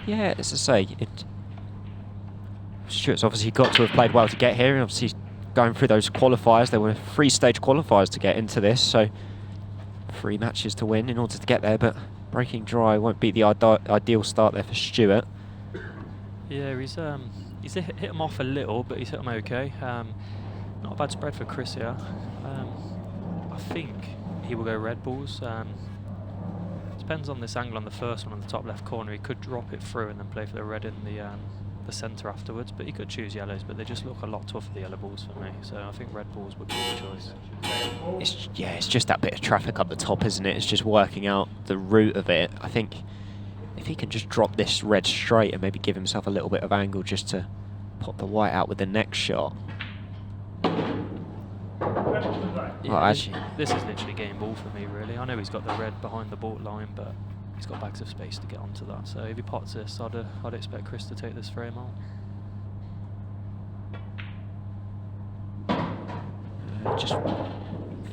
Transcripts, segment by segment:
Yeah, as I say, Stuart's obviously got to have played well to get here. Obviously, going through those qualifiers, there were 3 stage qualifiers to get into this, so 3 matches to win in order to get there. But breaking dry won't be the ideal start there for Stuart. Yeah, he's hit him off a little, but he's hit him okay. Not a bad spread for Chris here. I think he will go red balls. Depends on this angle on the first one on the top left corner. He could drop it through and then play for the red in the centre afterwards, but he could choose yellows, but they just look a lot tougher, the yellow balls for me. So I think red balls would be the choice. It's just that bit of traffic up the top, isn't it? It's just working out the route of it. I think if he can just drop this red straight and maybe give himself a little bit of angle just to pop the white out with the next shot. Yeah, well, actually, this is literally game ball for me, really. I know he's got the red behind the baulk line, but he's got bags of space to get onto that. So if he pots this, I'd expect Chris to take this frame out. just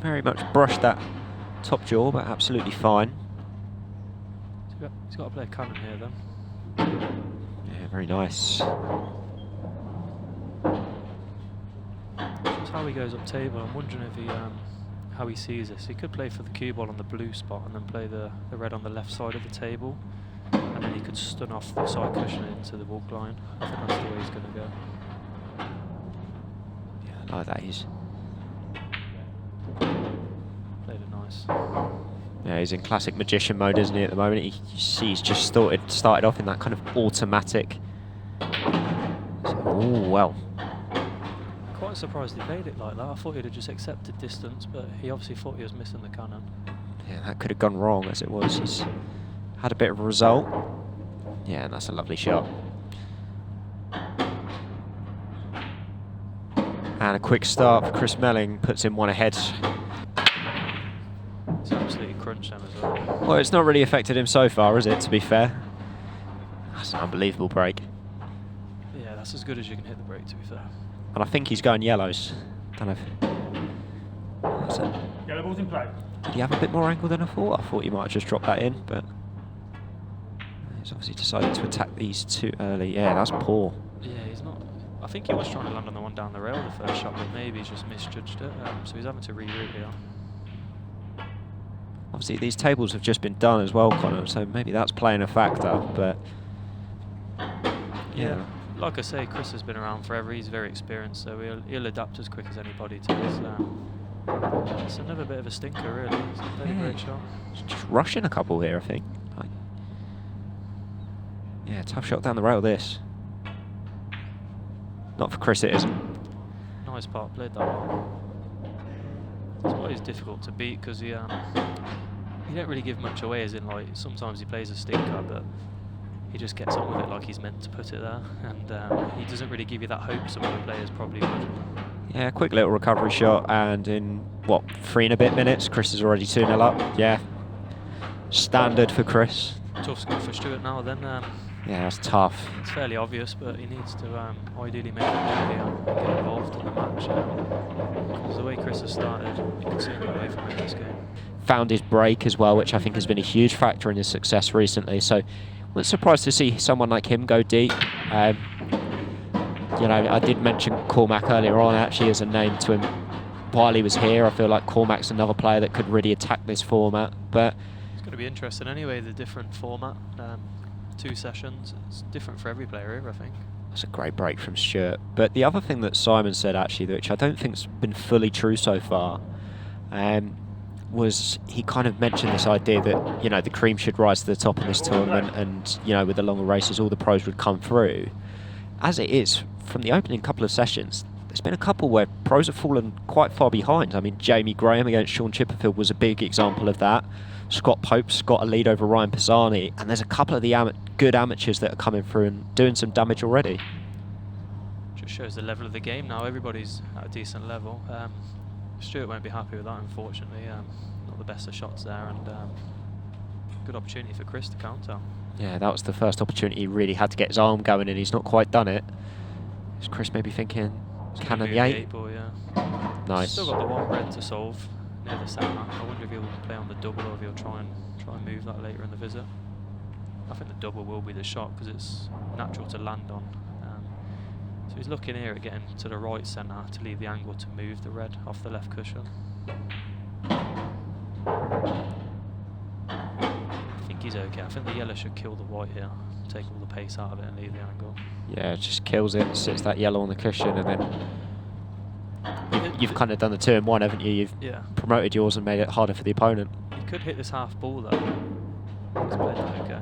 very much brushed that top jaw, but absolutely fine. He's got to play a cannon here, then. Yeah, very nice. Just how he goes up table, I'm wondering if how he sees this. He could play for the cue ball on the blue spot and then play the red on the left side of the table, and then he could stun off the side cushion into the baulk line. I think that's the way he's going to go. Yeah, I like that. He's played it nice. Yeah, he's in classic magician mode, isn't he, at the moment? You see he's just started off in that kind of automatic. Oh, well. Quite surprised he played it like that. I thought he'd have just accepted distance, but he obviously thought he was missing the cannon. Yeah, that could have gone wrong as it was. He's had a bit of a result. Yeah, and that's a lovely shot. And a quick start for Chris Melling, puts him 1 ahead. It's absolutely crunched him as well. Well, it's not really affected him so far, is it, to be fair? That's an unbelievable break. Yeah, that's as good as you can hit the break, to be fair. And I think he's going yellows. Don't know if... Yellow balls in play. Did he have a bit more angle than I thought? I thought he might have just dropped that in, but... He's obviously decided to attack these too early. Yeah, that's poor. Yeah, he's not... I think he was trying to land on the one down the rail the first shot, but maybe he's just misjudged it. So he's having to reroute here. Obviously, these tables have just been done as well, Connor, so maybe that's playing a factor, but... Yeah. Like I say, Chris has been around forever. He's very experienced, so he'll adapt as quick as anybody to this. It's another bit of a stinker, really. It's a great shot. Just rushing a couple here, I think. Yeah, tough shot down the rail, this. Not for Chris, it isn't. Nice part played, that one. It's always difficult to beat because he don't really give much away, as in, like, sometimes he plays a stinker, but he just gets on with it like he's meant to put it there, and he doesn't really give you that hope some other players probably would. Yeah, quick little recovery shot, and in, what, 3 and a bit minutes, Chris is already 2-0 up. Yeah, standard for Chris. Tough score for Stuart now then. Yeah, that's tough. It's fairly obvious, but he needs to ideally make it here and get involved in the match. Because the way Chris has started, you can see him get away from it in this game. Found his break as well, which I think has been a huge factor in his success recently, so was surprised to see someone like him go deep. You know, I did mention Cormac earlier on actually as a name to him while he was here. I feel like Cormac's another player that could really attack this format. But it's going to be interesting anyway, the different format. 2 sessions, it's different for every player here, I think. That's a great break from Stuart. But the other thing that Simon said actually, which I don't think's been fully true so far, was he kind of mentioned this idea that, you know, the cream should rise to the top in this tournament, and, you know, with the longer races all the pros would come through. As it is, from the opening couple of sessions, there's been a couple where pros have fallen quite far behind. I mean, Jamie Graham against Sean Chipperfield was a big example of that. Scott Pope's got a lead over Ryan Pisani, and there's a couple of the good amateurs that are coming through and doing some damage already. Just shows the level of the game now. Everybody's at a decent level. Stuart won't be happy with that, unfortunately. Not the best of shots there, and good opportunity for Chris to counter. Yeah, that was the first opportunity he really had to get his arm going, and he's not quite done it. Is Chris maybe thinking cannon the 8? Ball, yeah. Nice. Still got the 1 red to solve near the centre. I wonder if he'll play on the double or if he'll try and move that later in the visit. I think the double will be the shot because it's natural to land on. So he's looking here at getting to the right centre to leave the angle to move the red off the left cushion. I think he's okay. I think the yellow should kill the white here, take all the pace out of it and leave the angle. Yeah, it just kills it, sits that yellow on the cushion, and then you've kind of done the 2-in-1, haven't you? You've promoted yours and made it harder for the opponent. He could hit this half ball though. He's played that okay.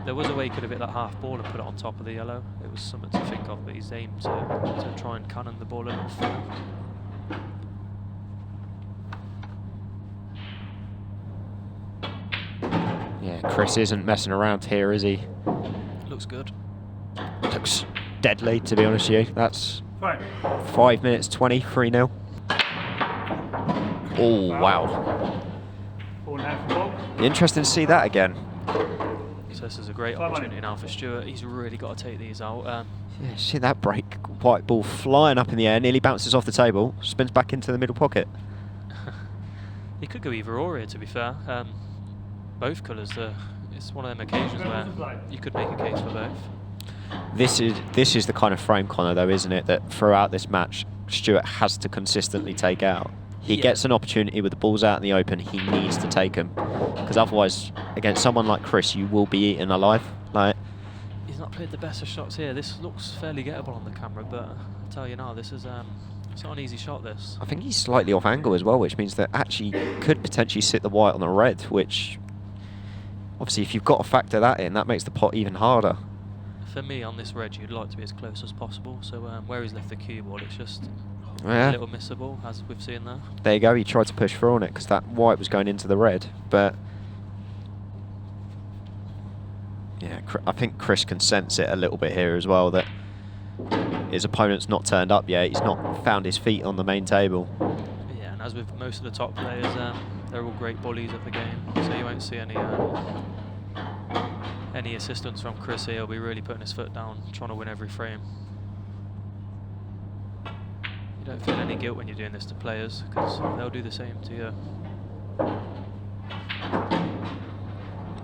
There was a way he could have hit that half ball and put it on top of the yellow. It was something to think of, but he's aimed to try and cannon the ball a little further. Yeah, Chris isn't messing around here, is he? Looks good. Looks deadly, to be honest with you. That's 5 minutes 20, 3-0. Oh, wow. Interesting to see that again. So this is a great opportunity now for Stuart. He's really got to take these out. Yeah, see that break, white ball flying up in the air, nearly bounces off the table, spins back into the middle pocket. He could go either or here, to be fair. Both colours, it's one of them occasions where you could make a case for both. This is the kind of frame, Connor, though, isn't it, that throughout this match, Stuart has to consistently take out. He gets an opportunity with the balls out in the open, he needs to take them. Because otherwise, against someone like Chris, you will be eaten alive. Like, he's not played the best of shots here. This looks fairly gettable on the camera, but I'll tell you now, this is it's not an easy shot, this. I think he's slightly off angle as well, which means that actually could potentially sit the white on the red, which, obviously, if you've got to factor that in, that makes the pot even harder. For me, on this red, you'd like to be as close as possible. So where he's left the cue ball, it's just a little missable, as we've seen there. There you go, he tried to push through on it because that white was going into the red, but yeah, I think Chris can sense it a little bit here as well, that his opponent's not turned up yet, he's not found his feet on the main table. Yeah, and as with most of the top players, they're all great bullies at the game, so you won't see any assistance from Chris here. He'll be really putting his foot down, trying to win every frame. You don't feel any guilt when you're doing this to players, because they'll do the same to you.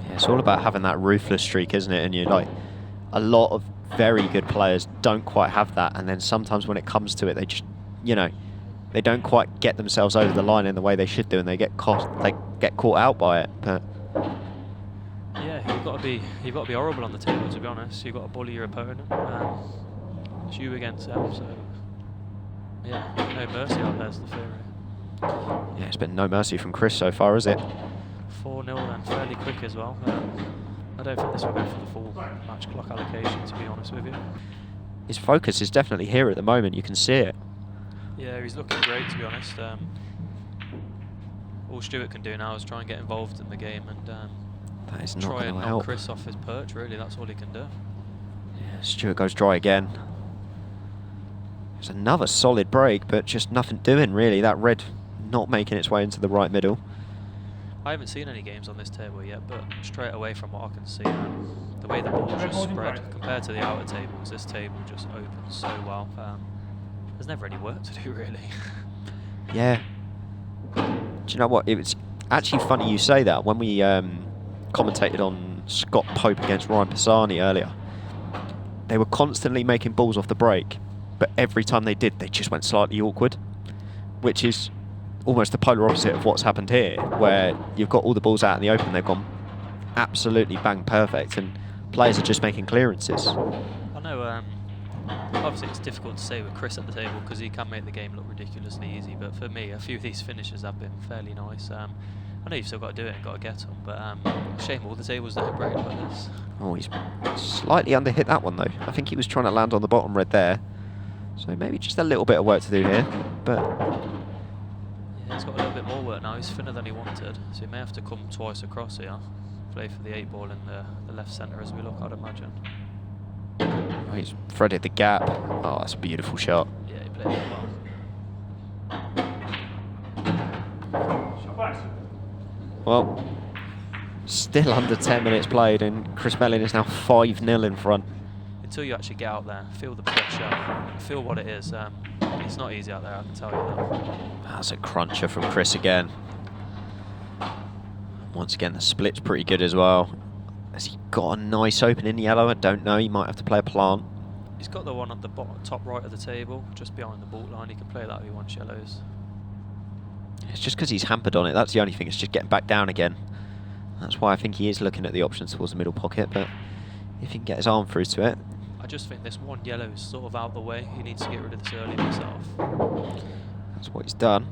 Yeah, it's all about having that ruthless streak, isn't it? And you're like, a lot of very good players don't quite have that, and then sometimes when it comes to it, they just, you know, they don't quite get themselves over the line in the way they should do, and they get caught out by it. But yeah, you've got to be horrible on the table, to be honest. You've got to bully your opponent. It's you against them, so yeah, no mercy out there's the theory. Yeah, it's been no mercy from Chris so far, is it? 4-0 then, fairly quick as well. I don't think this will go for the full match clock allocation, to be honest with you. His focus is definitely here at the moment, you can see it. Yeah, he's looking great, to be honest. All Stuart can do now is try and get involved in the game and that is not try and going to knock help. Chris off his perch, really. That's all he can do. Yeah, Stuart goes dry again. It's another solid break, but just nothing doing, really. That red not making its way into the right middle. I haven't seen any games on this table yet, but straight away from what I can see, the way the balls just spread compared to the outer tables, this table just opens so well. There's never any work to do, really. Yeah. Do you know what? It was actually funny you say that. When we commentated on Scott Pope against Ryan Pisani earlier, they were constantly making balls off the break, but every time they did, they just went slightly awkward, which is almost the polar opposite of what's happened here, where you've got all the balls out in the open, they've gone absolutely bang perfect, and players are just making clearances. I know, obviously it's difficult to say with Chris at the table because he can make the game look ridiculously easy, but for me, a few of these finishes have been fairly nice. I know you've still got to do it and got to get them, but shame all the tables don't break like this. Oh, he's slightly underhit that one though. I think he was trying to land on the bottom red there, so maybe just a little bit of work to do here, but yeah, he's got a little bit more work now. He's thinner than he wanted, so he may have to come twice across here. Play for the 8 ball in the left centre as we look, I'd imagine. Oh, he's threaded the gap. Oh, that's a beautiful shot. Yeah, he played it well. Well, still under 10 minutes played, and Chris Melling is now 5-0 in front. Until you actually get out there, feel the pressure, feel what it is. It's not easy out there, I can tell you that. That's a cruncher from Chris again. Once again, the split's pretty good as well. Has he got a nice open in yellow? I don't know. He might have to play a plant. He's got the one at the bottom, top right of the table, just behind the ball line. He can play that if he wants yellows. It's just because he's hampered on it. That's the only thing. It's just getting back down again. That's why I think he is looking at the options towards the middle pocket. But if he can get his arm through to it. I just think this one yellow is sort of out the way. He needs to get rid of this early himself. That's what he's done.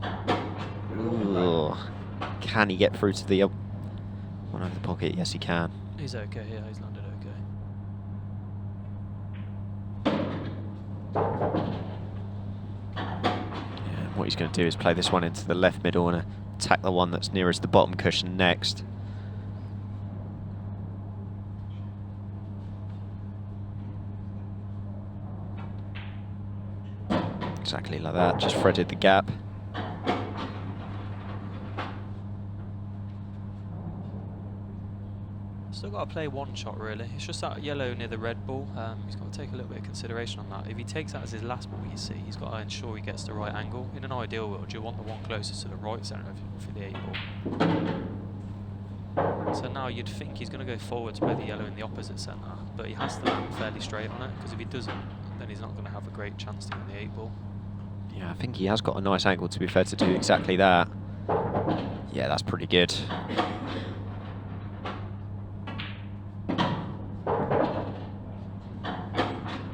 Ooh. Can he get through to the one over the pocket? Yes, he can. He's okay here. He's landed Yeah, what he's going to do is play this one into the left middle and attack the one that's nearest the bottom cushion next. Exactly like that, just threaded the gap. Still got to play one shot really. It's just that yellow near the red ball. He's got to take a little bit of consideration on that. If he takes that as his last ball, you see, he's got to ensure he gets the right angle. In an ideal world, you want the one closest to the right centre for the 8 ball. So now you'd think he's going to go forward to play the yellow in the opposite centre, but he has to land fairly straight on it, because if he doesn't, then he's not going to have a great chance to win the 8 ball. Yeah, I think he has got a nice angle, to be fair, to do exactly that. Yeah, that's pretty good.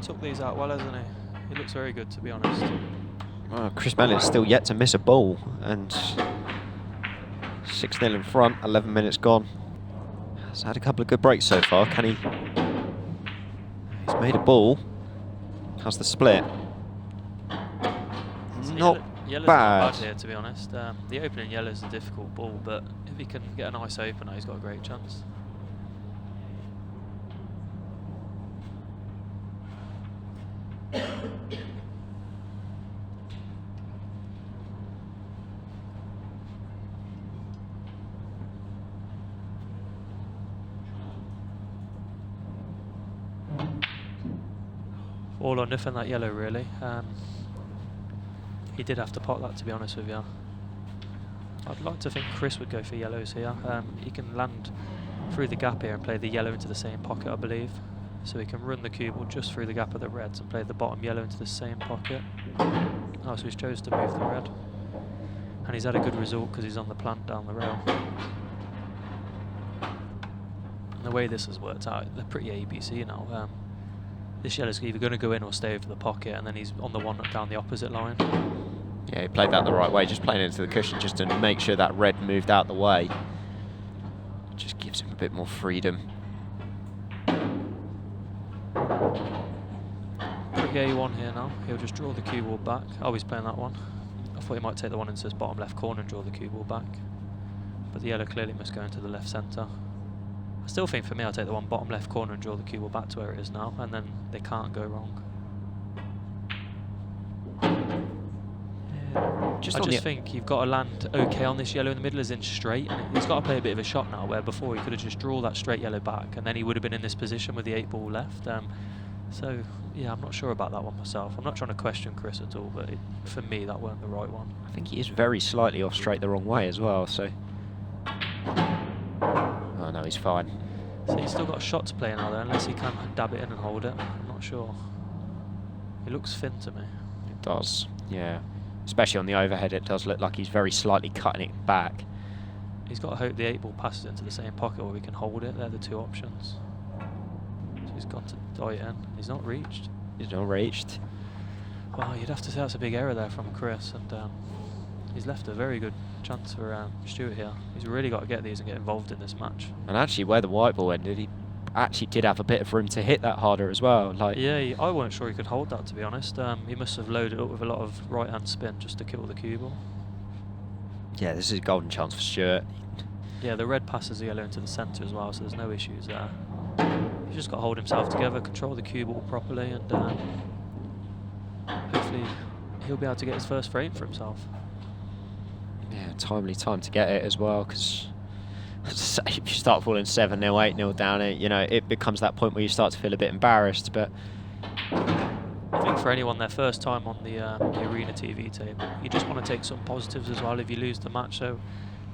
Took these out well, hasn't he? He looks very good, to be honest. Well, Chris Melling's still yet to miss a ball, and 6-0 in front, 11 minutes gone. He's had a couple of good breaks so far. Can he? He's made a ball. How's the split? So not yellow's bad. Not bad here, to be honest. The opening yellow is a difficult ball, but if he can get a nice opener, he's got a great chance. All or nothing, that yellow, really. He did have to pot that, to be honest with you. I'd like to think Chris would go for yellows here. He can land through the gap here and play the yellow into the same pocket, I believe. So he can run the cue ball just through the gap of the reds and play the bottom yellow into the same pocket. Oh, so he's chose to move the red. And he's had a good result because he's on the plant down the rail. And the way this has worked out, they're pretty ABC now. This yellow's either going to go in or stay over the pocket, and then he's on the one down the opposite line. Yeah, he played that the right way, just playing it into the cushion just to make sure that red moved out the way. Just gives him a bit more freedom. Pretty A1 here now. He'll just draw the cue ball back. Oh, he's playing that one. I thought he might take the one into his bottom left corner and draw the cue ball back. But the yellow clearly must go into the left centre. I still think for me I'll take the one bottom left corner and draw the cue ball back to where it is now, and then they can't go wrong. I just think you've got to land okay on this yellow in the middle, as in straight, and he's got to play a bit of a shot now, where before he could have just drawn that straight yellow back and then he would have been in this position with the 8 ball left. So yeah, I'm not sure about that one myself. I'm not trying to question Chris at all, but for me that weren't the right one. I think he is very slightly off straight the wrong way as well, so... Oh no, he's fine. So he's still got a shot to play now though, unless he can dab it in and hold it. I'm not sure. He looks thin to me. It does, yeah. Especially on the overhead, it does look like he's very slightly cutting it back. He's got to hope the 8 ball passes into the same pocket where we can hold it. They're the two options. So he's got to die it in. He's not reached. He's not reached. Well, you'd have to say that's a big error there from Chris, and he's left a very good chance for Stuart here. He's really got to get these and get involved in this match. And actually, where the white ball ended, he actually did have a bit of room to hit that harder as well. Like, yeah, I weren't sure he could hold that, to be honest. He must have loaded up with a lot of right-hand spin just to kill the cue ball. Yeah, this is a golden chance for Stuart. Yeah, the red passes the yellow into the centre as well, so there's no issues there. He's just got to hold himself together, control the cue ball properly, and hopefully he'll be able to get his first frame for himself. Yeah, timely time to get it as well, because if you start falling 7-0, 8-0 down, it becomes that point where you start to feel a bit embarrassed. But I think for anyone their first time on the Arena TV table, you just want to take some positives as well if you lose the match. So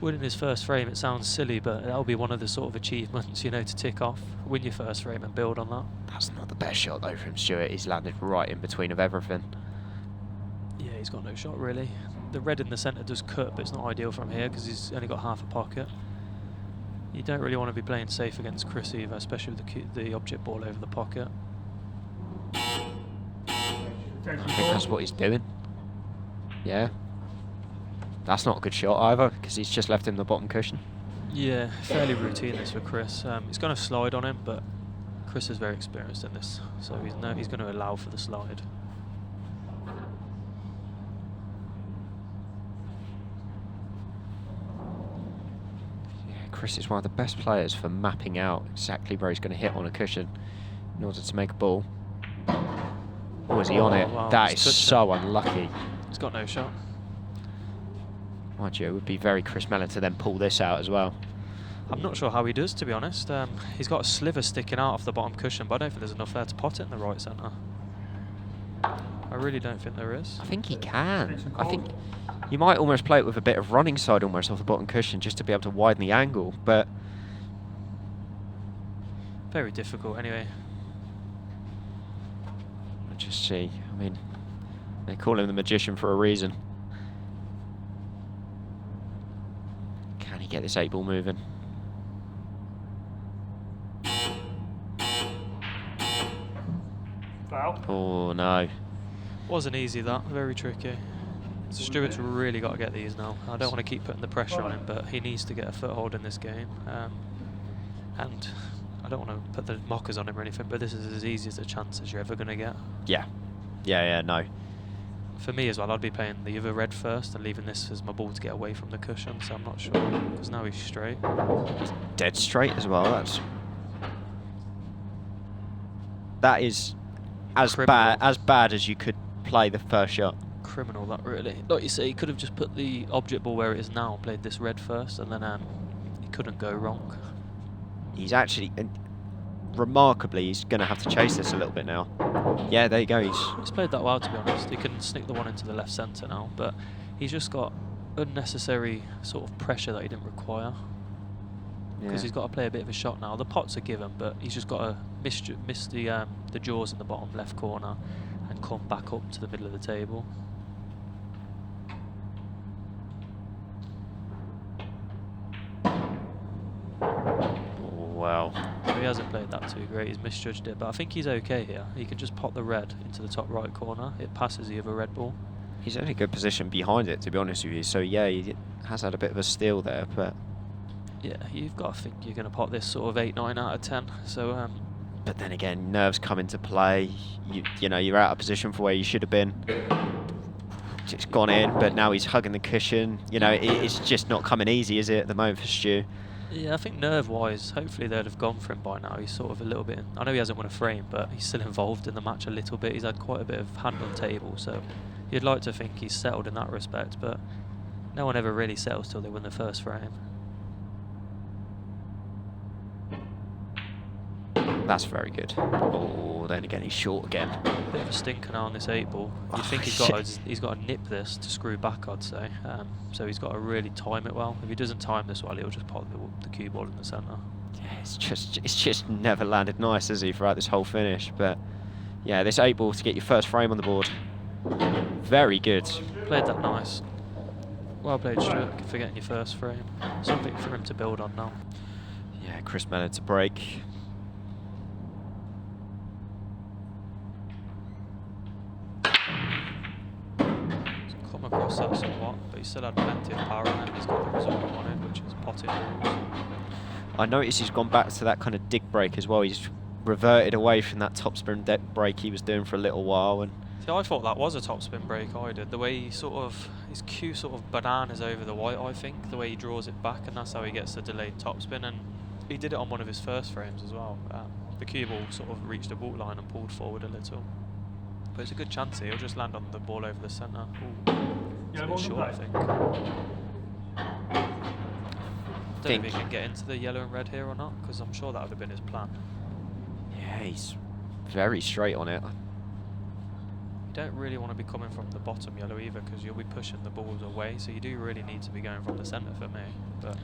Winning his first frame, it sounds silly, but that'll be one of the sort of achievements, you know, to tick off. Win your first frame and build on that. That's not the best shot though from Stuart. He's landed right in between of everything. Yeah, he's got no shot really. The red in the centre does cut, but it's not ideal from here because he's only got half a pocket. You don't really want to be playing safe against Chris either, especially with the object ball over the pocket. I think that's what he's doing. Yeah. That's not a good shot either, because he's just left him the bottom cushion. Yeah, fairly routine this for Chris. He's going to slide on him, but Chris is very experienced in this, so he's going to allow for the slide. Yeah, Chris is one of the best players for mapping out exactly where he's going to hit on a cushion in order to make a ball. Oh, is he on it? Wow, That is so unlucky. He's got no shot. Mind you, it would be very Chris Melling to then pull this out as well. I'm not sure how he does, to be honest. He's got a sliver sticking out off the bottom cushion, but I don't think there's enough there to pot it in the right centre. I really don't think there is. I think he can. I think you might almost play it with a bit of running side almost off the bottom cushion just to be able to widen the angle, but... Very difficult, anyway. Let's just see. I mean, they call him the magician for a reason. Can he get this 8-ball moving? Foul. Oh, no. Wasn't easy, that. Very tricky. Stuart's really got to get these now. I don't want to keep putting the pressure on him, but he needs to get a foothold in this game. And I don't want to put the mockers on him or anything, but this is as easy as a chance as you're ever going to get. Yeah. Yeah, no. For me as well, I'd be playing the other red first and leaving this as my ball to get away from the cushion, so I'm not sure, because now he's straight. Dead straight as well. That is as bad as you could play the first shot. Criminal, that really. Like you say, he could have just put the object ball where it is now and played this red first, and then he couldn't go wrong. He's actually, remarkably, he's going to have to chase this a little bit now. Yeah, there you go. He's played that well, to be honest. He can sneak the one into the left centre now, but he's just got unnecessary sort of pressure that he didn't require. Because he's got to play a bit of a shot now. The pots are given, but he's just got to miss the jaws in the bottom left corner and come back up to the middle of the table. Wow. So he hasn't played that too great. He's misjudged it, but I think he's okay here. He can just pop the red into the top right corner. It passes the other red ball. He's in a good position behind it, to be honest with you. So yeah, he has had a bit of a steal there, but yeah, you've got to think you're going to pot this sort of 8, 9 out of 10. So but then again, nerves come into play. You know, you're out of position for where you should have been. It's gone in, but now he's hugging the cushion. You know, it's just not coming easy, is it, at the moment for Stu? yeah, I think nerve-wise, hopefully they'd have gone for him by now. He's sort of a little bit... I know he hasn't won a frame, but he's still involved in the match a little bit. He's had quite a bit of hand on table, so you'd like to think he's settled in that respect, but no one ever really settles till they win the first frame. That's very good. Oh, then again, he's short again. Bit of a stinker now on this 8-ball. You'd think he's got to nip this to screw back, I'd say. So he's got to really time it well. If he doesn't time this well, he'll just pop the cue ball in the centre. Yeah, it's just never landed nice, has he, throughout this whole finish? But yeah, this 8-ball to get your first frame on the board. Very good. Played that nice. Well played, Stuart, for getting your first frame. Something for him to build on now. Yeah, Chris Melling to break. Come across that somewhat, but he still had plenty of power and he's got the result he wanted, which is potted rules. I noticed he's gone back to that kind of dig break as well. He's reverted away from that topspin deck break he was doing for a little while. And see, I thought that was a topspin break, I did. The way he his cue sort of bananas over the white, I think, the way he draws it back, and that's how he gets the delayed topspin. And he did it on one of his first frames as well. The cue ball sort of reached the baulk line and pulled forward a little. But it's a good chance here. He'll just land on the ball over the centre. It's a bit short, I think. Don't know if he can get into the yellow and red here or not, because I'm sure that would have been his plan. yeah, he's very straight on it. You don't really want to be coming from the bottom yellow either, because you'll be pushing the balls away, so you do really need to be going from the centre for me. But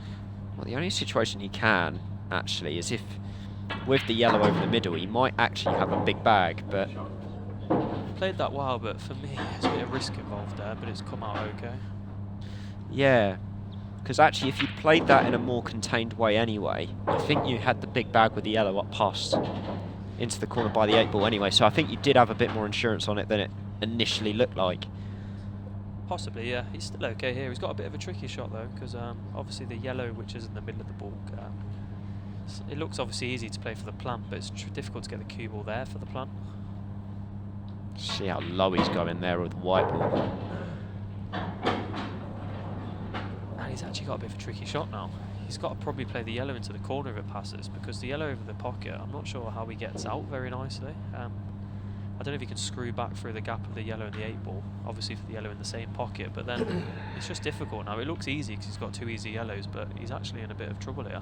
well, the only situation he can, actually, is if, with the yellow over the middle, he might actually have a big bag, but... Played that well, but for me, there's a bit of risk involved there, but it's come out okay. Yeah, because actually if you'd played that in a more contained way anyway, I think you had the big bag with the yellow up past into the corner by the 8-ball anyway, so I think you did have a bit more insurance on it than it initially looked like. Possibly, yeah. He's still okay here. He's got a bit of a tricky shot though, because obviously the yellow, which is in the middle of the ball, it looks obviously easy to play for the plant, but it's difficult to get the cue ball there for the plant. See how low he's going there with the white ball. And he's actually got a bit of a tricky shot now. He's got to probably play the yellow into the corner if it passes, because the yellow over the pocket, I'm not sure how he gets out very nicely. I don't know if he can screw back through the gap of the yellow and the 8-ball, obviously for the yellow in the same pocket, but then it's just difficult now. It looks easy because he's got 2 easy yellows, but he's actually in a bit of trouble here.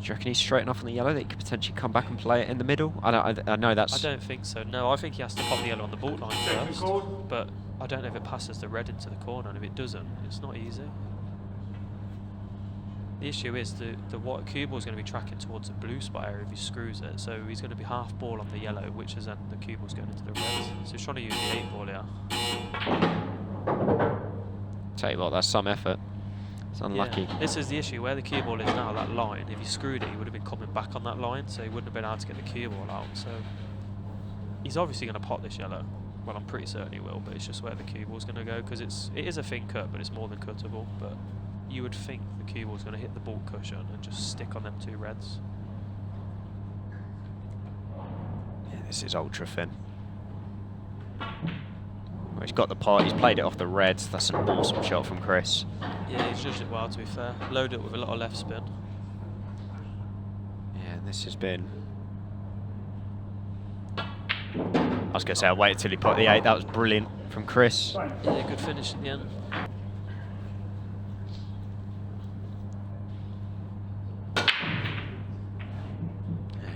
Do you reckon he's straight enough on the yellow that he could potentially come back and play it in the middle? I know that's... I don't think so. No, I think he has to pop the yellow on the ball line first, but I don't know if it passes the red into the corner, and if it doesn't, it's not easy. The issue is the white cue ball is going to be tracking towards the blue spot area if he screws it, so he's going to be half ball on the yellow, which is then the cue ball's going into the red. So he's trying to use the 8-ball here. Tell you what, that's some effort. It's unlucky. Yeah. This is the issue, where the cue ball is now, that line, if he screwed it, he would have been coming back on that line, so he wouldn't have been able to get the cue ball out. So he's obviously going to pot this yellow. Well, I'm pretty certain he will, but it's just where the cue ball's going to go, because it is a thin cut, but it's more than cuttable. But you would think the cue ball's going to hit the ball cushion and just stick on them 2 reds. Yeah, this is ultra thin. Well, he's got the pot, he's played it off the reds. That's an awesome shot from Chris. Yeah, he's judged it well, to be fair. Loaded it with a lot of left spin. Yeah, this has been... I was going to say, I waited till he put the 8. That was brilliant from Chris. Yeah, good finish at the end.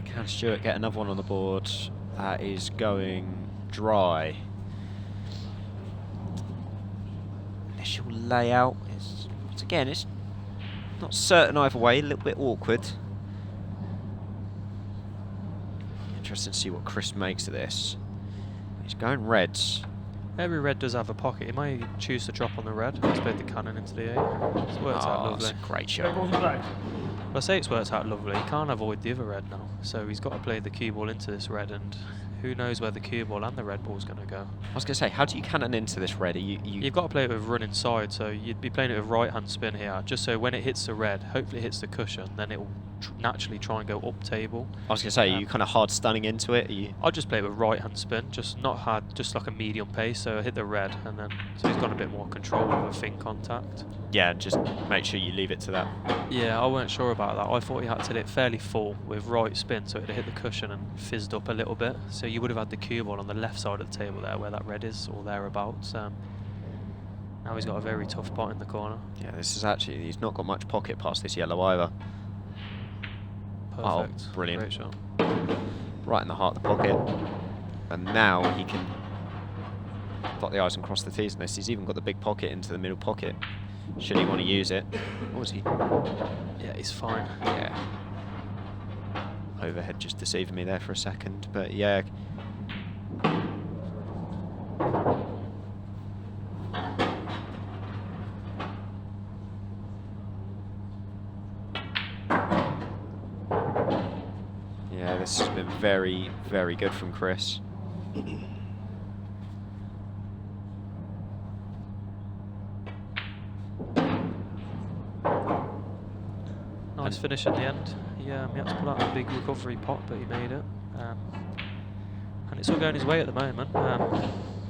Can Stuart get another one on the board? That is going dry. Initial layout is, once again, it's not certain either way, a little bit awkward. Interesting to see what Chris makes of this. He's going reds. Every red does have a pocket. He might choose to drop on the red. He's played the cannon into the 8. It's worked out lovely. That's a great shot. Well, I say it's worked out lovely. He can't avoid the other red now, so he's got to play the cue ball into this red, and who knows where the cue ball and the red ball's going to go. I was going to say, how do you cannon into this red? You've got to play it with run inside, so you'd be playing it with right-hand spin here, just so when it hits the red, hopefully it hits the cushion, then it will naturally try and go up table. I was going to say, are you kind of hard stunning into it? I'll just play it with right-hand spin, just not hard, just like a medium pace, so I hit the red, and then so he's got a bit more control of a thin contact. Yeah, just make sure you leave it to that. Yeah, I weren't sure about that. I thought he had to hit it fairly full with right spin, so it hit the cushion and fizzed up a little bit. So you would have had the cue ball on the left side of the table there, where that red is, or thereabouts. Now he's got a very tough pot in the corner. Yeah, this is actually, he's not got much pocket past this yellow either. Perfect. Oh, brilliant. Great shot. Right in the heart of the pocket. And now he can dot the I's and cross the T's in this. He's even got the big pocket into the middle pocket, should he want to use it. What was he? Yeah, he's fine. Yeah. Overhead just deceiving me there for a second, but yeah. Yeah, this has been very, very good from Chris. Nice finish at the end. He had to pull out a big recovery pot, but he made it. And it's all going his way at the moment.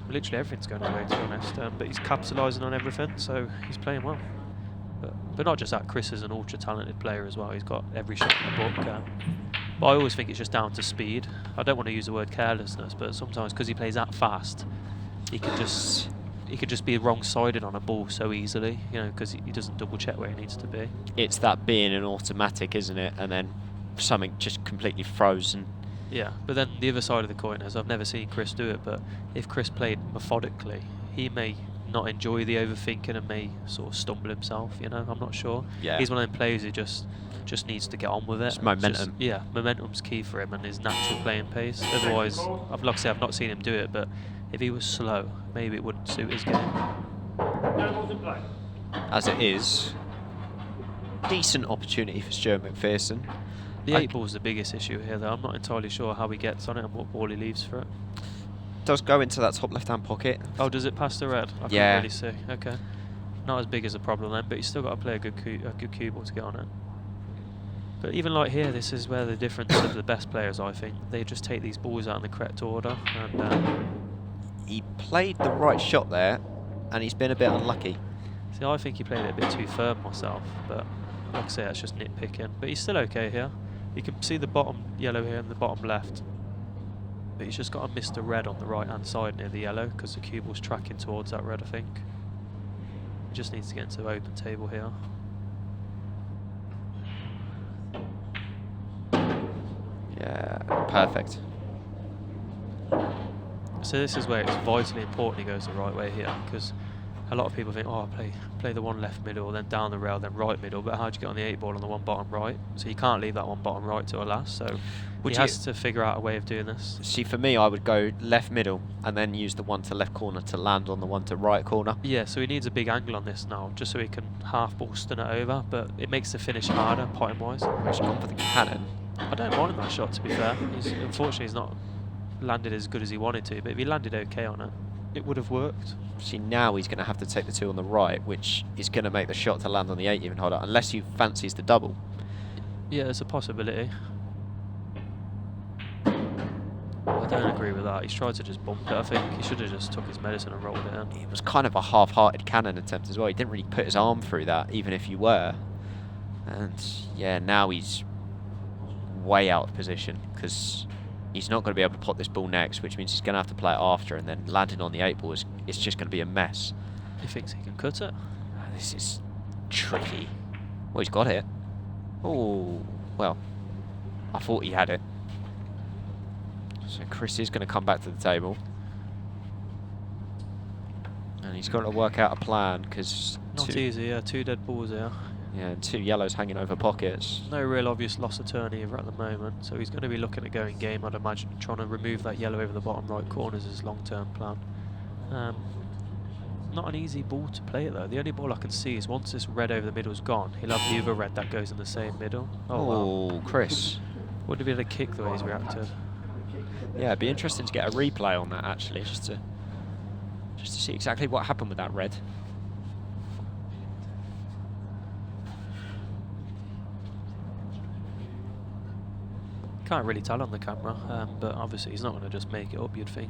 Literally everything's going his way, to be honest. But he's capitalising on everything, so he's playing well. But not just that, Chris is an ultra-talented player as well. He's got every shot in the book. But I always think it's just down to speed. I don't want to use the word carelessness, but sometimes because he plays that fast, he could just be wrong-sided on a ball so easily, you know, because he doesn't double-check where he needs to be. It's that being an automatic, isn't it? And then something just completely frozen. Yeah, but then the other side of the coin is I've never seen Chris do it, but if Chris played methodically, he may not enjoy the overthinking and may sort of stumble himself, you know, I'm not sure. Yeah. He's one of them players who just needs to get on with it. It's momentum. Yeah, momentum's key for him and his natural playing pace. Otherwise, like I say, I've not seen him do it, but if he was slow, maybe it wouldn't suit his game. As it is, decent opportunity for Stuart McPherson. The 8-ball's the biggest issue here, though. I'm not entirely sure how he gets on it and what ball he leaves for it. Does go into that top left-hand pocket. Oh, does it pass the red? I Yeah. can't really see. Okay. Not as big as a problem then, but he's still got to play a good cue ball to get on it. But even like here, this is where the difference of the best players, I think. They just take these balls out in the correct order. And He played the right shot there, and he's been a bit unlucky. see, I think he played it a bit too firm myself, but like I say, that's just nitpicking. But he's still okay here. You can see the bottom yellow here and the bottom left. But he's just got to miss the red on the right-hand side near the yellow because the cue ball's tracking towards that red, I think. He just needs to get into the open table here. Yeah, perfect. So this is where it's vitally important he goes the right way here, because a lot of people think, oh, play the one left middle, then down the rail, then right middle, but how do you get on the 8-ball on the one bottom right? So you can't leave that one bottom right to a last, so he has to figure out a way of doing this. See, for me, I would go left middle and then use the one to left corner to land on the one to right corner. Yeah, so he needs a big angle on this now, just so he can half ball stun it over, but it makes the finish harder, potting wise. He's gone for the cannon. I don't mind that shot, to be fair. Unfortunately, he's not landed as good as he wanted to, but if he landed okay on it, it would have worked. See, now he's going to have to take the 2 on the right, which is going to make the shot to land on the 8 even harder, unless he fancies the double. Yeah, it's a possibility. I don't agree with that. He's tried to just bump it, I think. He should have just took his medicine and rolled it in. It was kind of a half-hearted cannon attempt as well. He didn't really put his arm through that, even if you were. And yeah, now he's way out of position, because he's not going to be able to pot this ball next, which means he's going to have to play it after, and then landing on the 8-ball is it's just going to be a mess. He thinks he can cut it. This is tricky. Well, he's got it. Oh, well, I thought he had it. So Chris is going to come back to the table. And he's got to work out a plan, because... Not easy, yeah. 2 dead balls here. Yeah, and 2 yellows hanging over pockets. No real obvious loss of turn either at the moment, so he's going to be looking at going game, I'd imagine, trying to remove that yellow over the bottom right corner is his long-term plan. Not an easy ball to play it though. The only ball I can see is once this red over the middle's gone, he'll have the other red that goes in the same middle. Oh, wow. Chris. Would have been a kick the way he's reacted. Yeah, it'd be interesting to get a replay on that actually, just to see exactly what happened with that red. Can't really tell on the camera, but obviously he's not going to just make it up, you'd think.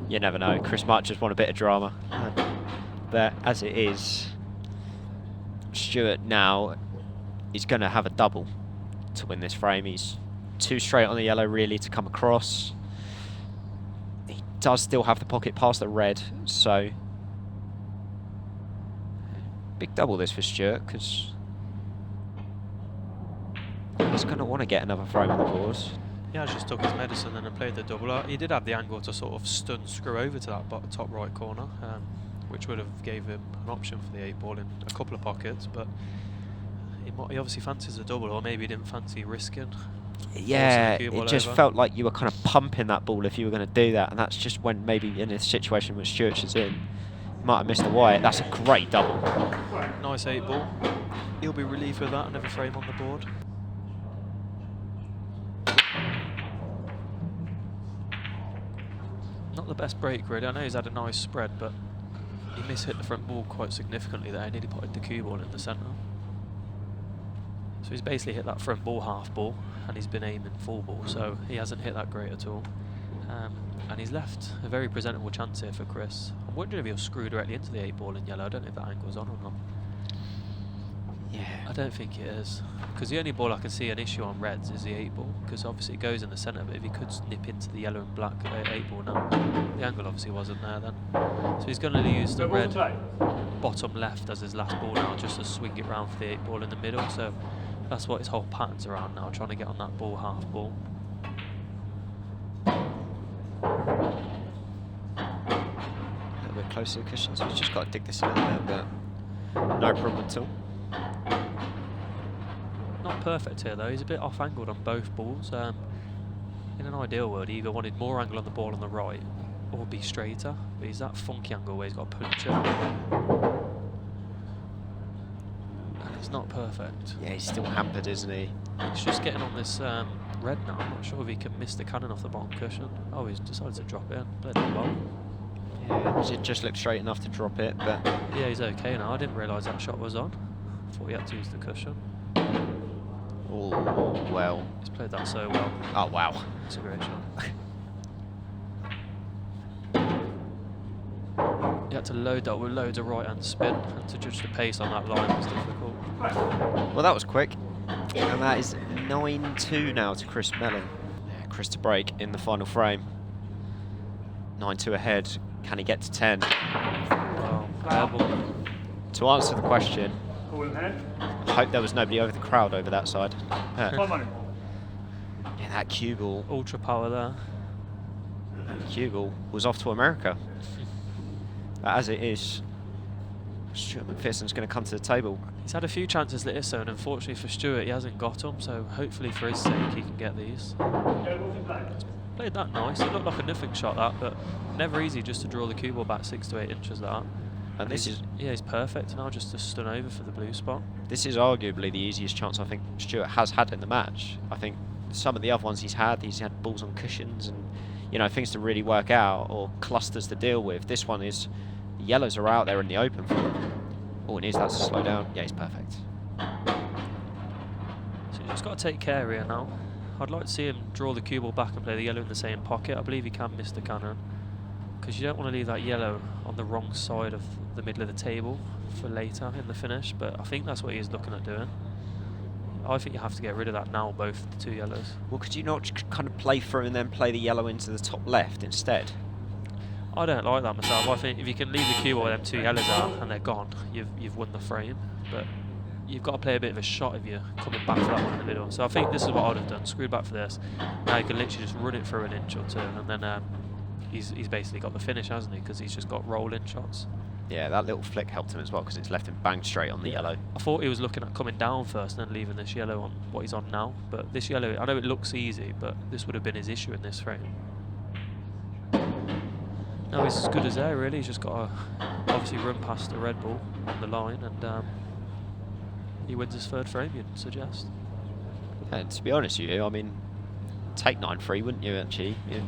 You never know. Chris might just want a bit of drama. But as it is, Stuart now is going to have a double to win this frame. He's 2 straight on the yellow really to come across. He does still have the pocket past the red, so big double this for Stuart, because he's going to want to get another frame on the board. Yeah, just took his medicine and then played the double. He did have the angle to sort of stun screw over to that top right corner, which would have gave him an option for the 8-ball in a couple of pockets, but he obviously fancies the double, or maybe he didn't fancy risking. Yeah, it just felt like you were kind of pumping that ball if you were going to do that, and that's just when maybe in a situation which Stuart is in, might have missed the white. That's a great double. Nice 8-ball. He'll be relieved with that, another frame on the board. Not the best break really. I know he's had a nice spread, but he mishit the front ball quite significantly there. He nearly potted the cue ball in the centre. So he's basically hit that front ball half ball, and he's been aiming full ball, so he hasn't hit that great at all. And he's left a very presentable chance here for Chris. I'm wondering if he'll screw directly into the 8-ball in yellow. I don't know if that angle's on or not. Yeah. I don't think it is, because the only ball I can see an issue on reds is the 8-ball, because obviously it goes in the centre, but if he could snip into the yellow and black 8-ball now, the angle obviously wasn't there then. So he's going to use the red bottom left as his last ball now, just to swing it round for the 8-ball in the middle. So That's what his whole pattern's around now, trying to get on that ball, half ball. A little bit closer to the cushion, so he's just got to dig this a little bit, but no problem at all. Not perfect here though, he's a bit off angled on both balls. In an ideal world, he either wanted more angle on the ball on the right or be straighter, but he's that funky angle where he's got to punch it. And it's not perfect. Yeah, he's still hampered, isn't he? He's just getting on this red now. I'm not sure if he can miss the cannon off the bottom cushion. Oh, he's decided to drop it. Played that well. Yeah, it just looked straight enough to drop it, but... Yeah, he's okay now. I didn't realise that shot was on. Thought he had to use the cushion. Oh, well. He's played that so well. Oh, wow. It's a great shot. You had to load that with loads of right-hand spin, and to judge the pace on that line was difficult. Well, that was quick. And that is 9-2 now to Chris Melling. Yeah, Chris to break in the final frame. 9-2 ahead. Can he get to 10? Wow, terrible. To answer the question, I hope there was nobody over the crowd over that side. Yeah, that cue ball. Ultra power there. Cue ball was off to America. But as it is, Stuart McPherson's going to come to the table. He's had a few chances like this, and unfortunately for Stuart, he hasn't got them. So hopefully for his sake, he can get these. Played that nice. It looked like a nothing shot that, but never easy just to draw the cue ball back 6 to 8 inches like that. And this is, yeah, he's perfect now, just to stun over for the blue spot. This is arguably the easiest chance I think Stuart has had in the match. I think some of the other ones he's had balls on cushions and, you know, things to really work out or clusters to deal with. This one is, the yellows are out there in the open for him. Oh, and that's a slow down. Yeah, he's perfect. So he's just got to take care here now. I'd like to see him draw the cue ball back and play the yellow in the same pocket. I believe he can miss the cannon, because you don't want to leave that yellow on the wrong side of the middle of the table for later in the finish, but I think that's what he is looking at doing. I think you have to get rid of that now, both the two yellows. Well, could you not kind of play through and then play the yellow into the top left instead? I don't like that myself. I think if you can leave the cue ball where them two yellows are and they're gone, you've won the frame. But you've got to play a bit of a shot if you're coming back for that one in the middle. So I think this is what I'd have done. Screwed back for this. Now you can literally just run it through an inch or two, and then he's basically got the finish, hasn't he? Because he's just got roll-in shots. Yeah, that little flick helped him as well, because it's left him banged straight on the yellow. I thought he was looking at coming down first and then leaving this yellow on what he's on now. But this yellow, I know it looks easy, but this would have been his issue in this frame. Now he's as good as there, really. He's just got to obviously run past the red ball on the line, and he wins his third frame, you'd suggest. And to be honest with you, I mean, take 9-3, wouldn't you, actually? Yeah.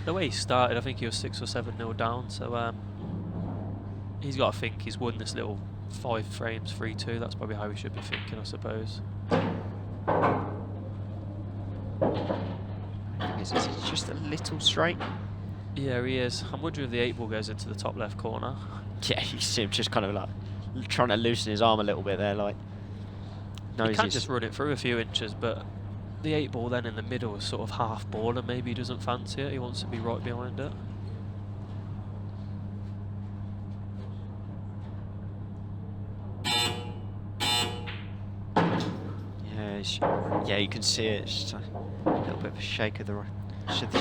The way he started, I think he was 6 or 7-0 down, so he's got to think he's won this little 5 frames, 3-2. That's probably how he should be thinking, I suppose. Is it just a little straight? Yeah, he is. I'm wondering if the 8 ball goes into the top left corner. Yeah, you see him just kind of like trying to loosen his arm a little bit there, like. He can just run it through a few inches, but the 8 ball then in the middle is sort of half ball, and maybe he doesn't fancy it. He wants to be right behind it. Yeah, you can see it. It's just a little bit of a shake of the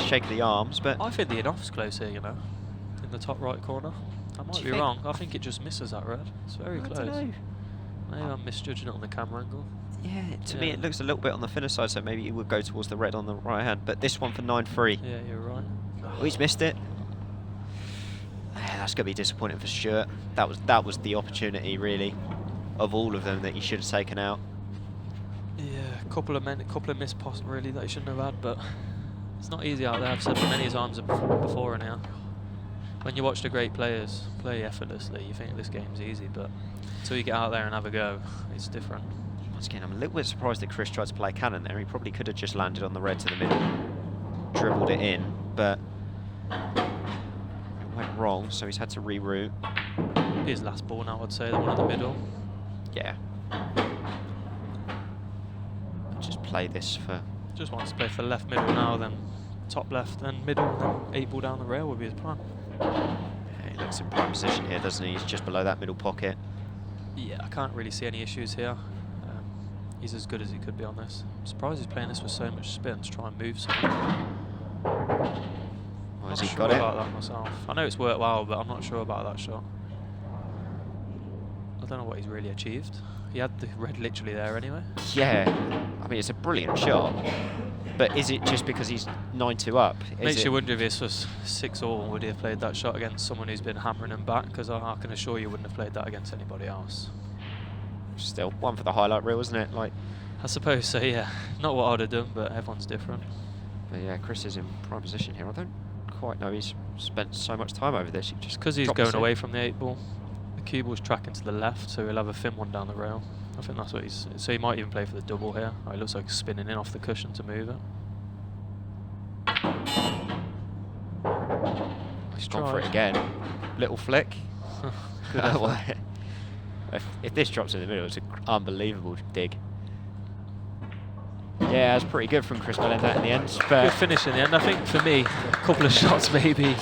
shake of the arms, but I think the enoug's close here, you know, in the top right corner. I might be wrong. I think it just misses that red. It's very close. I don't know. Maybe I'm misjudging it on the camera angle. Yeah, to me it looks a little bit on the thinner side, so maybe it would go towards the red on the right hand. But this one for 9-3. Yeah, you're right. Oh, he's missed it. Yeah, that's going to be disappointing for Stuart. That was the opportunity, really, of all of them that he should have taken out. Yeah, a couple of missed pots really that he shouldn't have had, but it's not easy out there. I've said many times before and now. When you watch the great players play effortlessly, you think this game's easy, but until you get out there and have a go, it's different. Once again, I'm a little bit surprised that Chris tried to play cannon there. He probably could have just landed on the red to the middle, dribbled it in, but it went wrong, so he's had to reroute. His last ball now, I'd say, the one in the middle. Yeah. Just play this for... Just wants to play for left middle now, then top left, then middle, then 8 ball down the rail would be his plan. Yeah, he looks in prime position here, doesn't he? He's just below that middle pocket. Yeah, I can't really see any issues here. he's as good as he could be on this. I'm surprised he's playing this with so much spin to try and move something. Well, has Not he sure got it? about that myself. I know it's worked well, but I'm not sure about that shot. I don't know what he's really achieved. He had the red literally there anyway. Yeah, I mean, it's a brilliant shot. But is it just because he's 9-2 up? Makes you wonder if this was 6-all, would he have played that shot against someone who's been hammering him back? Because I can assure you wouldn't have played that against anybody else. Still, one for the highlight reel, isn't it? Like, I suppose so, yeah. Not what I'd have done, but everyone's different. but yeah, Chris is in prime position here. I don't quite know he's spent so much time over this. He just Because he's dropped going it. away from the 8-ball. The cue ball's tracking to the left, so he'll have a thin one down the rail. I think that's what he's... So he might even play for the double here. Oh, it looks like he's spinning in off the cushion to move it. He's gone for it again. Little flick. Good effort. Well, if this drops in the middle, it's an unbelievable dig. Yeah, it's pretty good from Chris Melling that in the end. But Good finish in the end. I think for me, a couple of shots maybe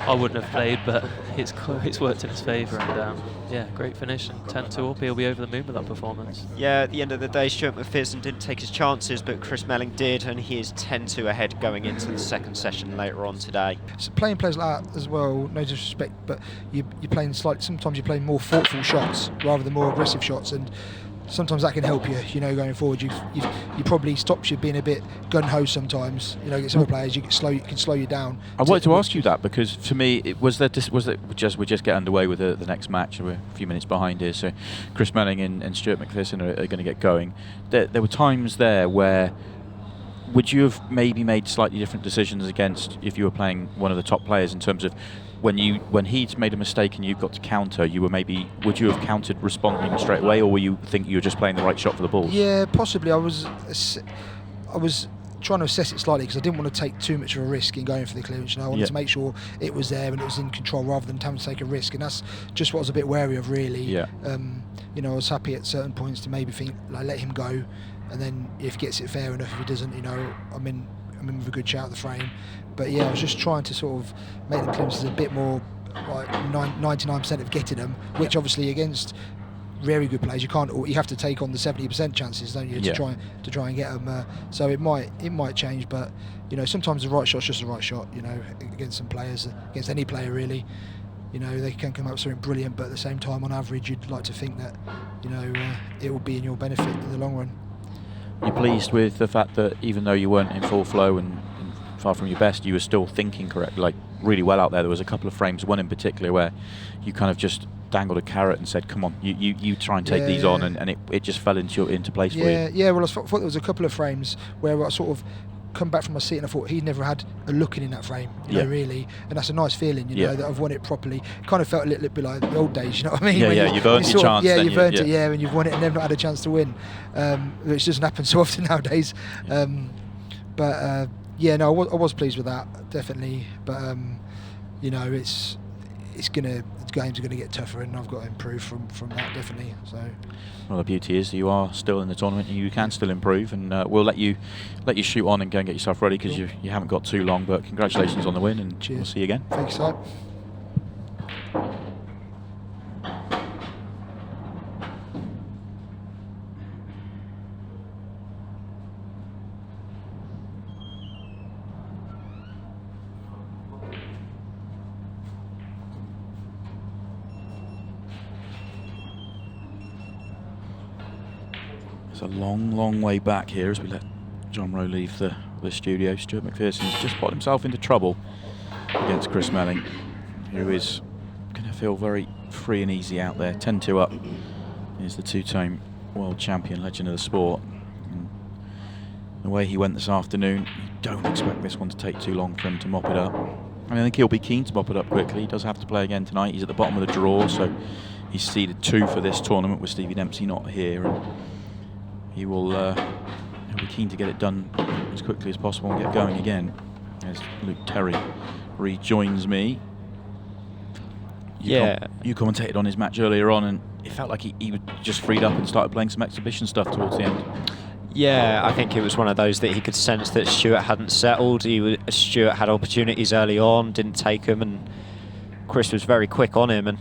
I wouldn't have played, but it's worked in his favour. And yeah, great finish. And 10-2 up, he'll be over the moon with that performance. yeah, at the end of the day, Stuart McPherson didn't take his chances, but Chris Melling did, and he is 10-2 ahead going into the second session later on today. So playing players like that as well, no disrespect, but you're playing slightly. Sometimes you're playing more thoughtful shots rather than more aggressive shots, and sometimes that can help you. You know, going forward, you probably stops you being a bit gun ho sometimes. You know, against other players, you can slow you down. I wanted to ask you that because for me, we're just getting underway with the next match. We're a few minutes behind here, so Chris Melling and Stuart McPherson are going to get going. There were times there where. Would you have maybe made slightly different decisions against if you were playing one of the top players in terms of when he'd made a mistake and you've got to counter, would you have countered responding straight away, or were you think you were just playing the right shot for the ball? Yeah, possibly. I was trying to assess it slightly because I didn't want to take too much of a risk in going for the clearance. You know, I wanted to make sure it was there and it was in control rather than having to take a risk, and that's just what I was a bit wary of, really. Yeah. You know, I was happy at certain points to maybe think, like, let him go, and then if he gets it fair enough, if he doesn't, you know, I'm in with a good shout at the frame. But yeah, I was just trying to sort of make the clearances a bit more like 99% of getting them, which obviously against very good players you have to take on the 70% chances, don't you, to try and get them. So it might change, but you know, sometimes the right shot's just the right shot. You know, against some players, against any player really. You know, they can come up with something brilliant, but at the same time, on average, you'd like to think that, you know, it will be in your benefit in the long run. You're pleased with the fact that even though you weren't in full flow and far from your best, you were still thinking correctly, like really well out there. There was a couple of frames, one in particular, where you kind of just dangled a carrot and said, "Come on, you try and take these on," and it just fell into place for you. Yeah. Well, I thought there was a couple of frames where I sort of come back from my seat and I thought he'd never had a look in that frame, you know, really, and that's a nice feeling, you know, that I've won it properly. Kind of felt a little bit like the old days, you know what I mean? You've earned your chance. You've earned it, and you've won it and never had a chance to win, which doesn't happen so often nowadays. I was pleased with that, definitely. But you know, the games are gonna get tougher, and I've got to improve from that, definitely. So. Well, the beauty is you are still in the tournament and you can still improve, and we'll let you shoot on and go and get yourself ready because you haven't got too long. But congratulations on the win, and we'll see you again. Thanks, Si. It's a long way back here as we let John Rowe leave the studio. Stuart McPherson's just got himself into trouble against Chris Melling, who is going to feel very free and easy out there. 10-2 up is the two-time world champion, legend of the sport. And the way he went this afternoon, you don't expect this one to take too long for him to mop it up. I think he'll be keen to mop it up quickly. He does have to play again tonight. He's at the bottom of the draw, so he's seeded 2 for this tournament with Stevie Dempsey not here. And he'll be keen to get it done as quickly as possible and get going again. As Luke Terry rejoins me. You commentated on his match earlier on, and it felt like he was just freed up and started playing some exhibition stuff towards the end. Yeah, I think it was one of those that he could sense that Stuart hadn't settled. Stuart had opportunities early on, didn't take them, and Chris was very quick on him. And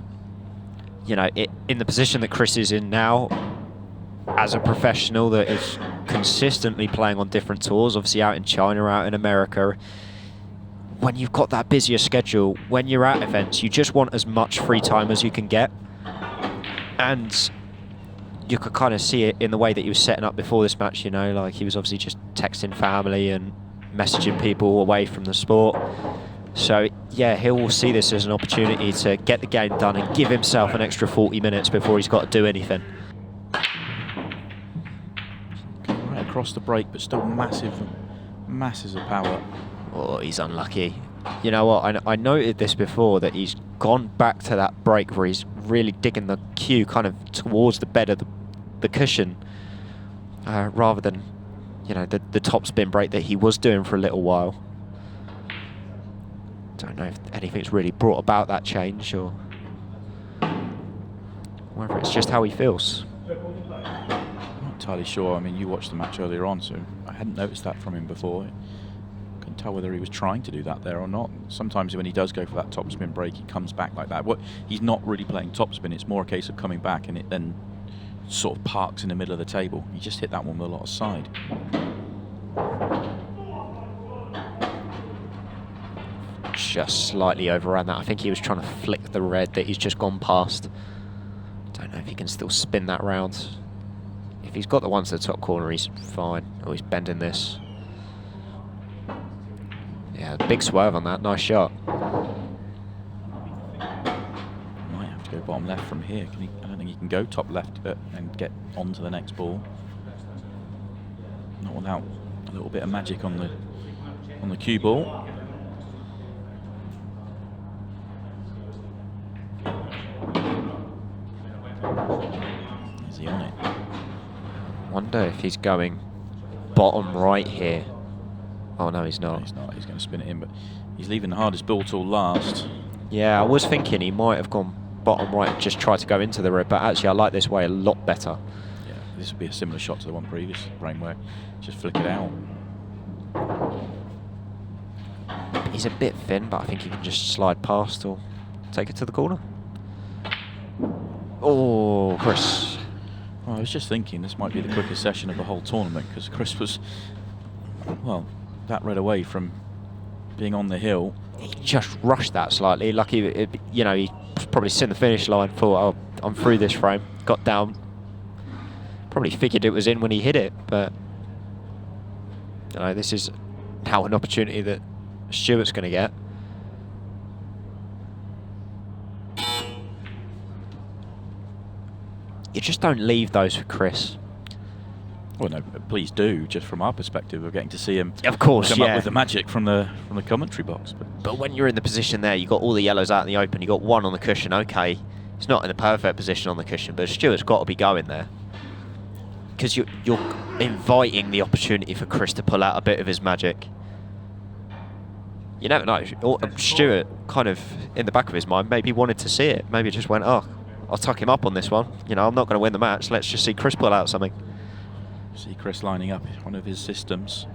you know, in the position that Chris is in now, as a professional that is consistently playing on different tours, obviously out in China, out in America, when you've got that busier schedule, when you're at events, you just want as much free time as you can get. And you could kind of see it in the way that he was setting up before this match, you know, like he was obviously just texting family and messaging people away from the sport. So yeah, he'll see this as an opportunity to get the game done and give himself an extra 40 minutes before he's got to do anything. Right across the break, but still masses of power. Oh, he's unlucky. You know what, I noted this before, that he's gone back to that break where he's really digging the cue kind of towards the bed of the cushion, rather than, you know, the topspin break that he was doing for a little while. Don't know if anything's really brought about that change, or whether it's just how he feels. Not entirely sure. I mean, you watched the match earlier on, so I hadn't noticed that from him before. Couldn't tell whether he was trying to do that there or not. Sometimes when he does go for that topspin break, he comes back like that. He's not really playing topspin. It's more a case of coming back, and it then sort of parks in the middle of the table. He just hit that one with a lot of side. Just slightly overran that. I think he was trying to flick the red that he's just gone past. Don't know if he can still spin that round. If he's got the one to the top corner, he's fine. Oh, he's bending this. Yeah, big swerve on that. Nice shot. Might have to go bottom left from here. I don't think he can go top left and get on to the next ball. Not without a little bit of magic on the cue ball. Is he on it? Wonder if he's going bottom right here. Oh no, he's not. No, he's not. He's going to spin it in, but he's leaving the hardest ball till last. Yeah, I was thinking he might have gone bottom right and just tried to go into the red, but actually I like this way a lot better. Yeah, this would be a similar shot to the one previous, brain where just flick it out. He's a bit thin, but I think he can just slide past or take it to the corner. Oh, Chris. Well, I was just thinking this might be the quickest session of the whole tournament, because Chris was, well, that red away from being on the hill. He just rushed that slightly. Lucky, you know, he probably seen the finish line, thought, oh, I'm through this frame. Got down. Probably figured it was in when he hit it, but you know, this is now an opportunity that Stuart's going to get. You just don't leave those for Chris. Well, no, please do. Just from our perspective of getting to see him, of course, come up with the magic from the commentary box. But when you're in the position there, you got all the yellows out in the open. You got one on the cushion. Okay, it's not in the perfect position on the cushion, but Stuart's got to be going there, because you're inviting the opportunity for Chris to pull out a bit of his magic. You never know. Stuart, kind of in the back of his mind, maybe wanted to see it. Maybe just went, oh, I'll tuck him up on this one. You know, I'm not going to win the match. Let's just see Chris pull out something. See Chris lining up one of his systems.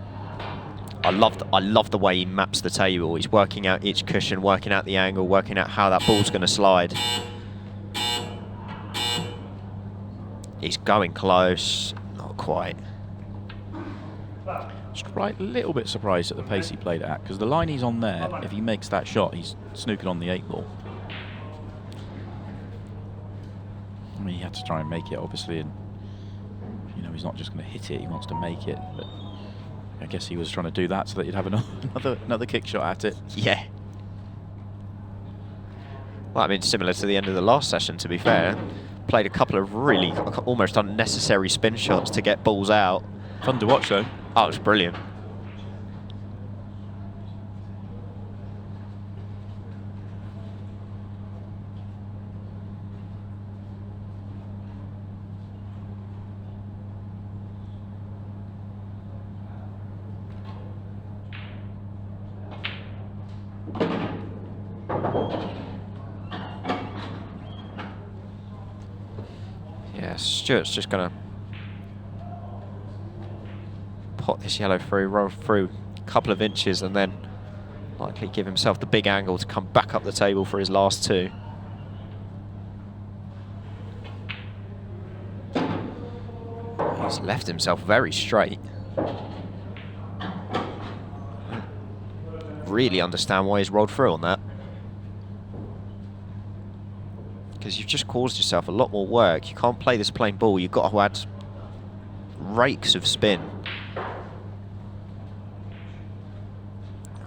I love the way he maps the table. He's working out each cushion, working out the angle, working out how that ball's going to slide. He's going close. Not quite. Just right, a little bit surprised at the pace he played it at, because the line he's on there, if he makes that shot, he's snooking on the 8 ball. I mean, he had to try and make it, obviously, and you know, he's not just going to hit it, he wants to make it, but I guess he was trying to do that so that you'd have another kick shot at it. Yeah. Well, I mean, similar to the end of the last session, to be fair. Played a couple of really almost unnecessary spin shots to get balls out. Fun to watch, though. Oh, it was brilliant. Yeah, Stuart's just going to pot this yellow through, roll through a couple of inches, and then likely give himself the big angle to come back up the table for his last 2. He's left himself very straight. Really understand why he's rolled through on that. Because you've just caused yourself a lot more work. You can't play this plain ball. You've got to add rakes of spin.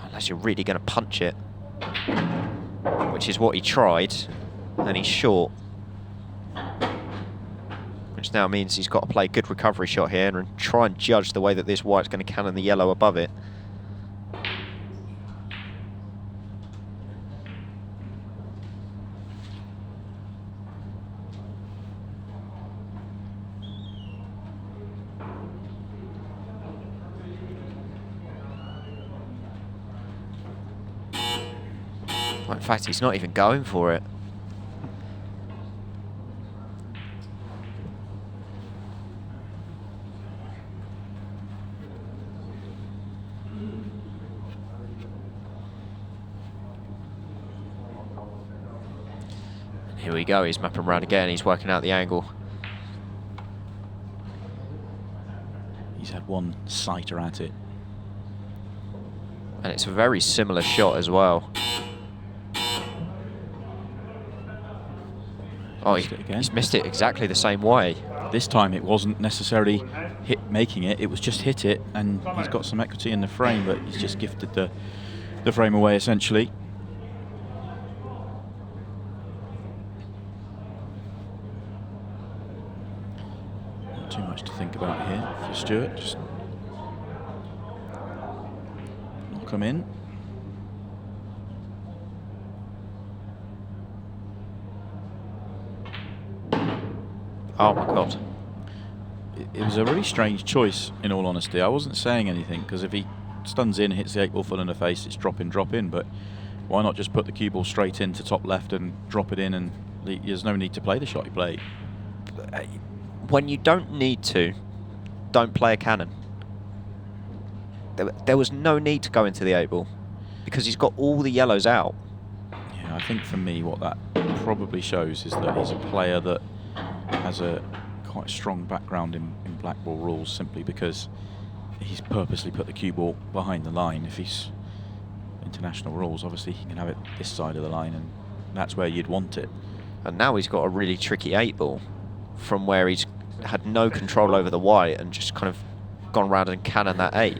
Unless you're really going to punch it. Which is what he tried. And he's short. Which now means he's got to play a good recovery shot here and try and judge the way that this white's going to cannon the yellow above it. In fact, he's not even going for it. Here we go, he's mapping around again, he's working out the angle. He's had one sighter at it. And it's a very similar shot as well. Oh, he's missed it exactly the same way. This time it wasn't necessarily making it, it was just hit it, and he's got some equity in the frame, but he's just gifted the frame away essentially. Not too much to think about here for Stuart, just knock him in. Oh my God. It was a really strange choice, in all honesty. I wasn't saying anything, because if he stuns in, hits the 8 ball full in the face, it's drop in, but why not just put the cue ball straight into top left and drop it in, and there's no need to play the shot he played. When you don't need to, don't play a cannon. There was no need to go into the 8 ball, because he's got all the yellows out. Yeah, I think for me what that probably shows is that he's a player that has a quite strong background in black ball rules, simply because he's purposely put the cue ball behind the line. If he's international rules, obviously he can have it this side of the line, and that's where you'd want it. And now he's got a really tricky 8 ball from where he's had no control over the white and just kind of gone round and cannon that 8.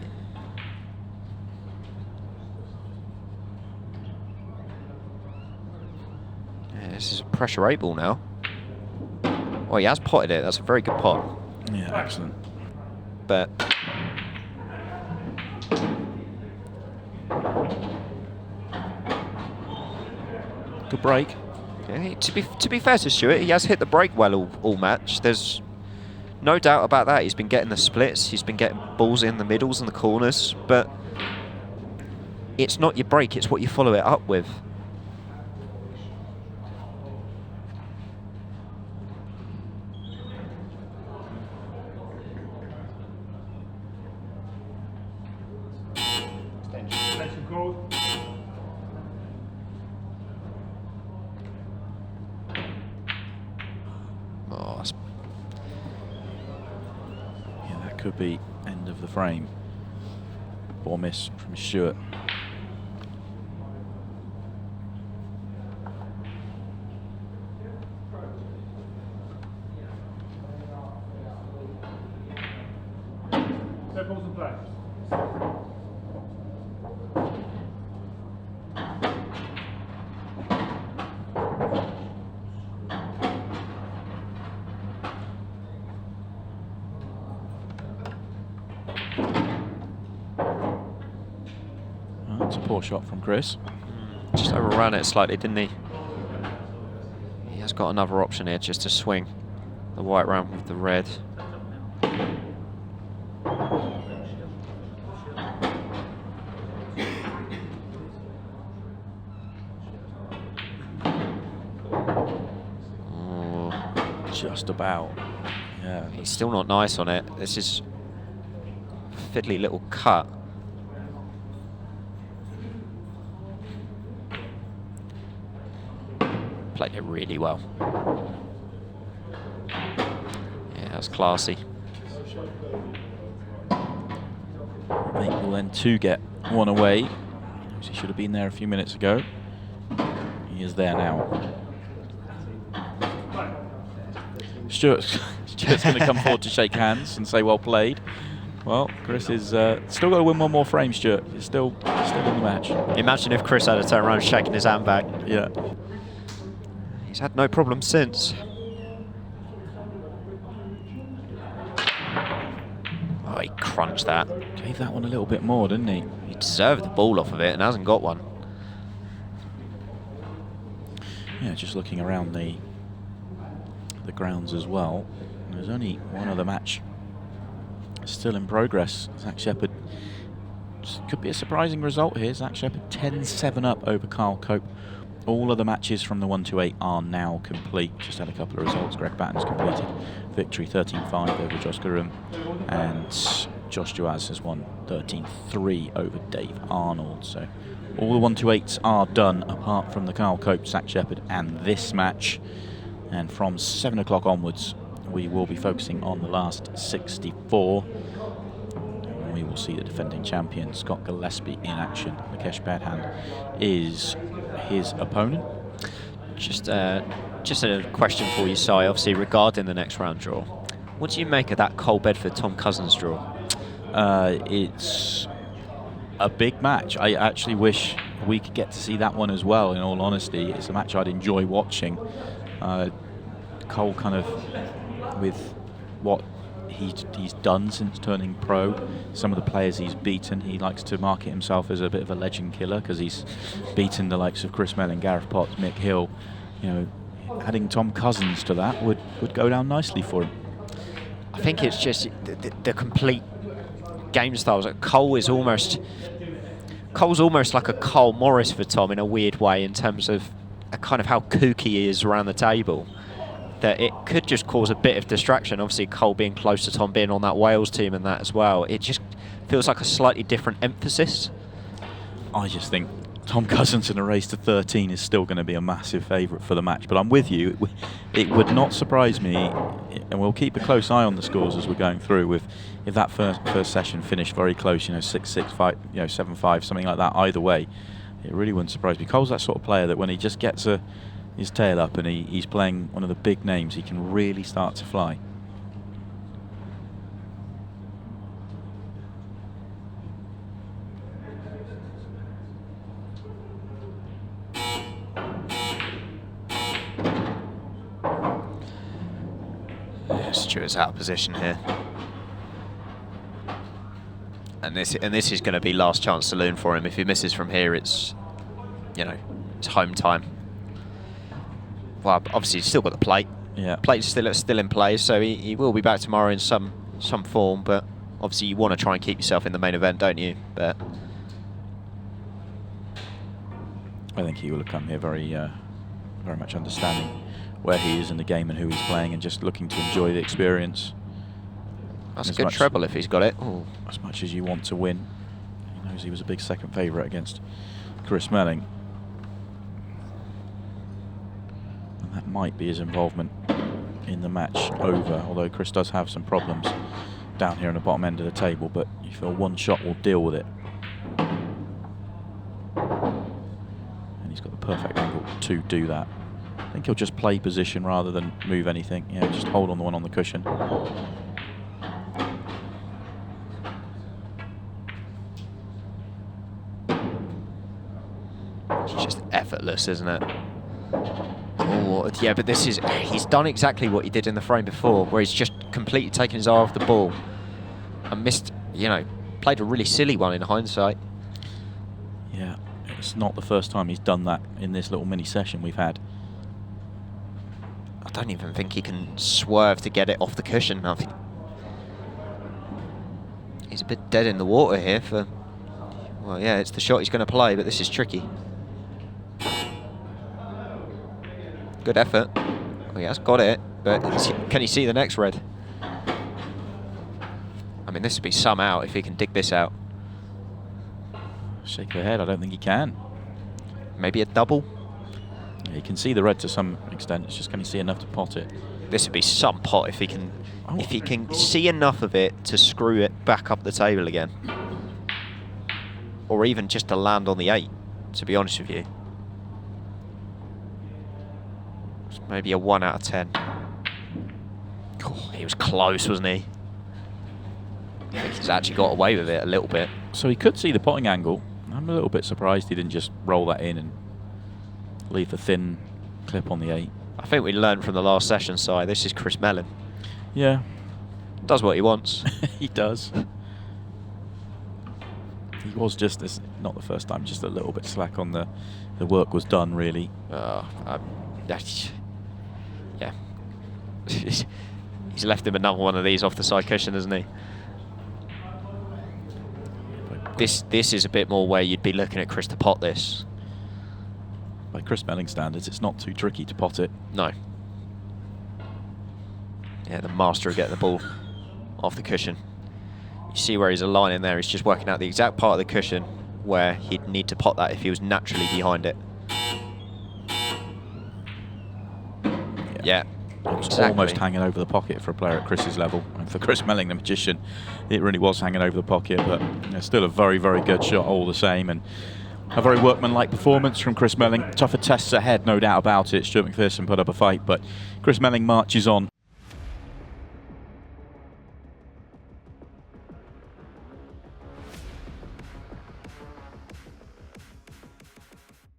Yeah, this is a pressure 8 ball now. Well, he has potted it. That's a very good pot. Yeah, excellent. But good break. yeah, to be fair to Stuart, he has hit the break well all match. There's no doubt about that. He's been getting the splits. He's been getting balls in the middles and the corners. But it's not your break. It's what you follow it up with. Oh, Yeah, that could be end of the frame. Ball miss from Stuart. That's a poor shot from Chris. just overran it slightly, didn't he? He has got another option here just to swing the white round with the red. Just about. Yeah. He's still not nice on it. This is a fiddly little cut. Played it really well. Yeah, that's classy. Able then to get one away. He should have been there a few minutes ago. He is there now. Stuart's going to come forward to shake hands and say well played. Well, Chris is still got to win one more frame, Stuart. He's still in the match. Imagine if Chris had to turn around shaking his hand back. Yeah. He's had no problem since. Oh, he crunched that. Gave that one a little bit more, didn't he? He deserved the ball off of it and hasn't got one. Yeah, just looking around the grounds as well. There's only one other match still in progress. Zach Shepherd, could be a surprising result here. Zach Shepherd 10-7 up over Carl Cope. All of the matches from the 1-8 are now complete. Just had a couple of results. Greg Batten's completed victory 13-5 over Josh Garum, and Josh Duaz has won 13-3 over Dave Arnold. So all the 1-8s are done apart from the Carl Cope, Zach Shepherd and this match. And from 7 o'clock onwards, we will be focusing on the last 64. And we will see the defending champion, Scott Gillespie, in action. Mukesh Badhan is his opponent. Just a question for you, Si, obviously regarding the next round draw. What do you make of that Cole Bedford-Tom Cousins draw? It's a big match. I actually wish we could get to see that one as well, in all honesty. It's a match I'd enjoy watching. Cole kind of, with what he's done since turning pro, some of the players he's beaten, he likes to market himself as a bit of a legend killer because he's beaten the likes of Chris Melling, Gareth Potts, Mick Hill. You know, adding Tom Cousins to that would go down nicely for him. I think it's just the complete game styles. Cole's almost like a Cole Morris for Tom in a weird way, in terms of kind of how kooky he is around the table, that it could just cause a bit of distraction. Obviously Cole being close to Tom, being on that Wales team and that as well, it just feels like a slightly different emphasis. I just think Tom Cousins in a race to 13 is still going to be a massive favourite for the match, but I'm with you. It would not surprise me, and we'll keep a close eye on the scores as we're going through, if that first session finished very close, 6-6, 5, 7-5, something like that either way. It really wouldn't surprise me. Cole's that sort of player that when he just gets his tail up and he's playing one of the big names, he can really start to fly. Stuart's out of position here. And this is going to be last chance saloon for him. If he misses from here, it's home time. Well, obviously he's still got the plate. Yeah. Plate's still in play, so he will be back tomorrow in some form. But obviously you want to try and keep yourself in the main event, don't you? But I think he will have come here very much understanding where he is in the game and who he's playing, and just looking to enjoy the experience. That's a good treble if he's got it. Ooh. As much as you want to win. He knows he was a big second favourite against Chris Melling. And that might be his involvement in the match over, although Chris does have some problems down here on the bottom end of the table, but you feel one shot will deal with it. And he's got the perfect angle to do that. I think he'll just play position rather than move anything. Yeah, just hold on the one on the cushion. It's just effortless, isn't it? Oh, yeah, but he's done exactly what he did in the frame before, where he's just completely taken his eye off the ball and missed, played a really silly one in hindsight. Yeah, it's not the first time he's done that in this little mini session we've had. I don't even think he can swerve to get it off the cushion. I think he's a bit dead in the water here for... Well, yeah, it's the shot he's going to play, but this is tricky. Good effort. Oh, he has got it, but can he see the next red? I mean, this would be some out if he can dig this out. Shake the head, I don't think he can. Maybe a double? Yeah, he can see the red to some extent, it's just can he see enough to pot it? this would be some pot if he can see enough of it to screw it back up the table again, or even just to land on the 8. To be honest with you, it's maybe a 1 out of 10. Oh, he was close, wasn't he? I think he's actually got away with it a little bit. So he could see the potting angle. I'm a little bit surprised he didn't just roll that in and leave the thin clip on the 8. I think we learned from the last session, Si. This is Chris Melling. Yeah. Does what he wants. He does. He was just, this, not the first time, just a little bit slack on the work was done, really. Yeah. He's left him another one of these off the side cushion, hasn't he? This is a bit more where you'd be looking at Chris to pot this. By Chris Melling standards, it's not too tricky to pot it. No. Yeah, the master of getting the ball off the cushion. You see where he's aligning there. He's just working out the exact part of the cushion where he'd need to pot that if he was naturally behind it. Yeah. It was Exactly. almost hanging over the pocket for a player at Chris's level. And for Chris Melling, the magician, it really was hanging over the pocket, but still a very, very good shot all the same. And a very workmanlike performance from Chris Melling. Tougher tests ahead, no doubt about it. Stuart McPherson put up a fight, but Chris Melling marches on